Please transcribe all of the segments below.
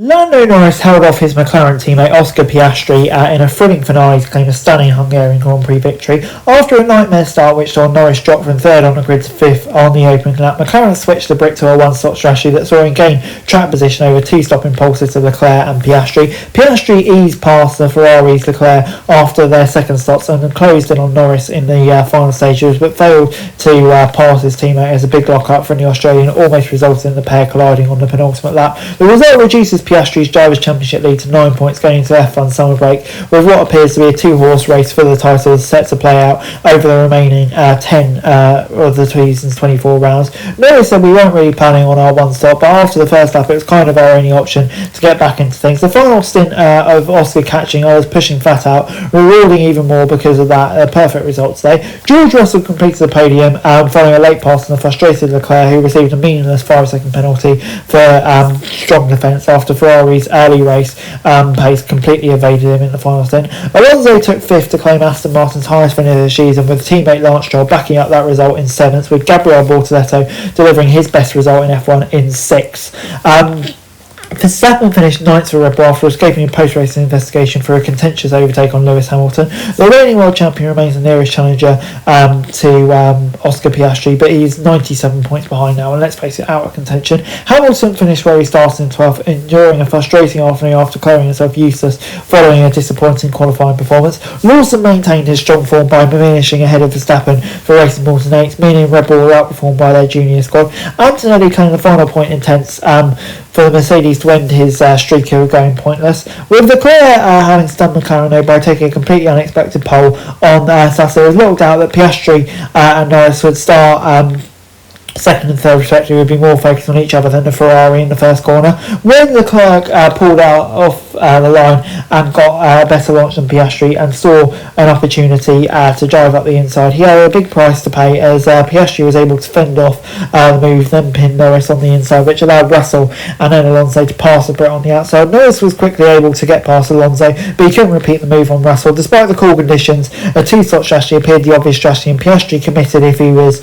Lando Norris held off his McLaren teammate Oscar Piastri in a thrilling finale to claim a stunning Hungarian Grand Prix victory. After a nightmare start which saw Norris drop from third on the grid to fifth on the opening lap, McLaren switched the brick to a one-stop strategy that saw him gain track position over two stopping pulses to Leclerc and Piastri. Piastri eased past the Ferrari's Leclerc after their second stops and then closed in on Norris in the final stages, but failed to pass his teammate as a big lock-up from the Australian almost resulted in the pair colliding on the penultimate lap. The result reduces Piastri's Drivers' Championship lead to 9 points going into F1 summer break, with what appears to be a two-horse race for the titles set to play out over the remaining 10 of the season's 24 rounds. Norris said we weren't really planning on our one stop, but after the first lap it was kind of our only option to get back into things. The final stint of Oscar catching, I was pushing flat out, rewarding even more because of that perfect result today. George Russell completed the podium following a late pass on the frustrated Leclerc, who received a meaningless 5-second penalty for strong defence after Ferrari's early race pace completely evaded him in the final stint. Alonso took fifth to claim Aston Martin's highest finish of the season, with teammate Lance Stroll backing up that result in seventh, with Gabriel Bortoleto delivering his best result in F1 in sixth. Verstappen finished ninth for Red Bull after escaping a post-race investigation for a contentious overtake on Lewis Hamilton. The reigning world champion remains the nearest challenger to Oscar Piastri, but he's 97 points behind now, and let's face it, out of contention. Hamilton finished where he started in 12th, enduring a frustrating afternoon after declaring himself useless following a disappointing qualifying performance. Lawson maintained his strong form by finishing ahead of Verstappen for racing Morton 8th, meaning Red Bull were outperformed by their junior squad. Antonelli claimed the final point in 10th for the Mercedes to end his streak of going pointless, with Leclerc having stunned McLaren by taking a completely unexpected pole on Saturday. There was little doubt that Piastri and Norris would start second and third respectively would be more focused on each other than the Ferrari in the first corner. When Leclerc pulled out off the line and got a better launch than Piastri and saw an opportunity to drive up the inside, he had a big price to pay, as Piastri was able to fend off the move, then pin Norris on the inside, which allowed Russell and then Alonso to pass the Brit on the outside. Norris was quickly able to get past Alonso, but he couldn't repeat the move on Russell. Despite the cool conditions, a two-slot strategy appeared the obvious strategy, and Piastri committed if he was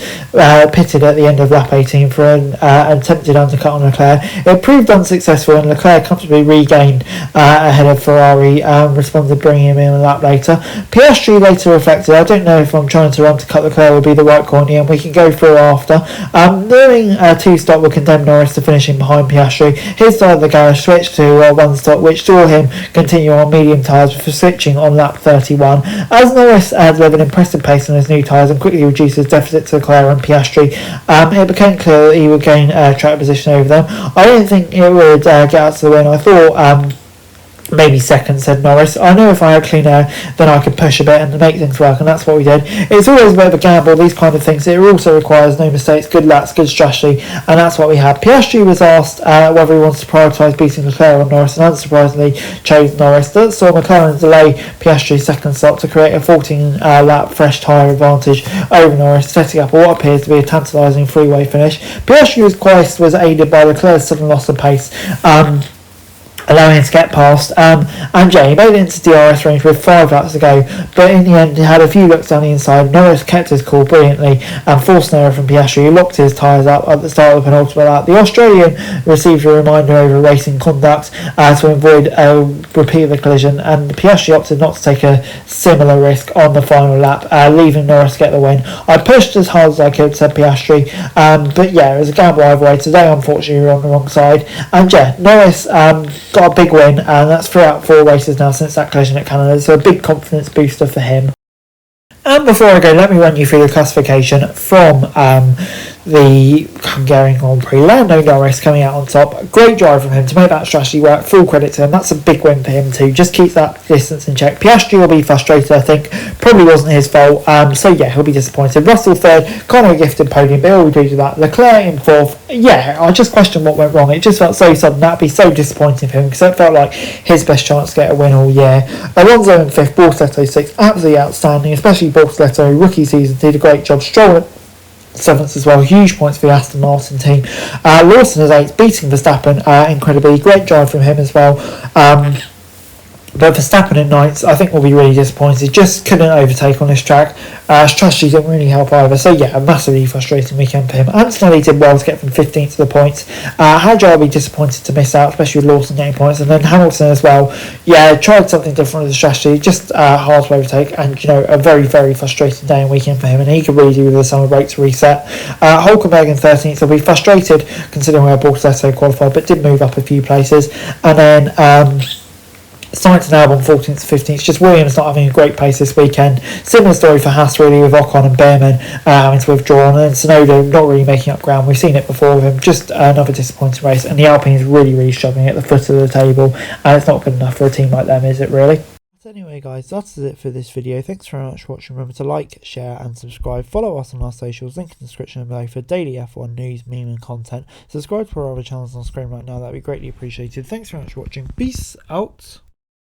pitted at the end of lap 18 for an attempted undercut on Leclerc. It proved unsuccessful, and Leclerc comfortably regained ahead of Ferrari, responded bringing him in a lap later. Piastri later reflected, I don't know if I'm trying to undercut Leclerc would be the right call, and we can go through after. Doing a two-stop would condemn Norris to finishing behind Piastri. His side of the garage switched to one-stop, which saw him continue on medium tyres for switching on lap 31. As Norris delivered impressive pace on his new tyres and quickly reduced his deficit to Leclerc and Piastri, it became clear that he would gain track position over them. I don't think it would get out to the win. I thought maybe second, said Norris. I know if I had clean air then I could push a bit and make things work, and that's what we did. It's always a bit of a gamble, these kind of things. It also requires no mistakes, good laps, good strategy, and that's what we had. Piastri was asked whether he wants to prioritise beating Leclerc or Norris, and unsurprisingly chose Norris. That saw McLaren delay Piastri's second stop to create a 14 lap fresh tyre advantage over Norris, setting up what appears to be a tantalising freeway finish. Piastri was aided by Leclerc's sudden loss of pace, allowing him to get past, and he made it into DRS range with 5 laps to go, but in the end he had a few looks down the inside. Norris kept his cool brilliantly and forced an error from Piastri, who locked his tyres up at the start of the penultimate lap. The Australian received a reminder over racing conduct to avoid a repeat of the collision, and Piastri opted not to take a similar risk on the final lap, leaving Norris get the win. I pushed as hard as I could, said Piastri, but it was a gamble either way. Today unfortunately we were on the wrong side, and Norris got a big win, and that's 3 out of 4 races now since that collision at Canada, so a big confidence booster for him. And before I go, let me run you through the classification from the Hungarian Grand Prix. Lando Norris coming out on top. Great drive from him to make that strategy work. Full credit to him. That's a big win for him too. Just keep that distance in check. Piastri will be frustrated, I think. Probably wasn't his fault. He'll be disappointed. Russell third. Kind of a gifted podium, but he'll be pleased with that. Leclerc in fourth. I just questioned what went wrong. It just felt so sudden. That'd be so disappointing for him, because it felt like his best chance to get a win all year. Alonso in fifth. Bortoleto sixth. Absolutely outstanding, especially Bortoleto. Rookie season, did a great job. Stroll seventh as well, huge points for the Aston Martin team. Lawson is eighth, beating Verstappen incredibly. Great drive from him as well. But Verstappen in ninth, I think will be really disappointed. Just couldn't overtake on this track. Strategy didn't really help either. So yeah, a massively frustrating weekend for him. Antonelli did well to get from 15th to the points. Hadjar will be disappointed to miss out, especially with Lawson getting points. And then Hamilton as well. Yeah, tried something different with the strategy. Just hard to overtake. And, a very, very frustrating day and weekend for him. And he could really do with the summer break to reset. Hulkenberg in 13th will be frustrated considering where Bortoleto qualified, but did move up a few places. And then Sainz and Albon 14th to 15th. Just Williams not having a great pace this weekend. Similar story for Haas really, with Ocon and Behrman having to withdraw, and then Tsunoda not really making up ground. We've seen it before with him. Just another disappointing race, and the Alpine is really, really struggling at the foot of the table, and it's not good enough for a team like them, is it really? So anyway guys, that's it for this video. Thanks very much for watching. Remember to like, share and subscribe. Follow us on our socials, link in the description below for daily F1 news, meme and content. Subscribe to our other channels on screen right now, that'd be greatly appreciated. Thanks very much for watching. Peace out.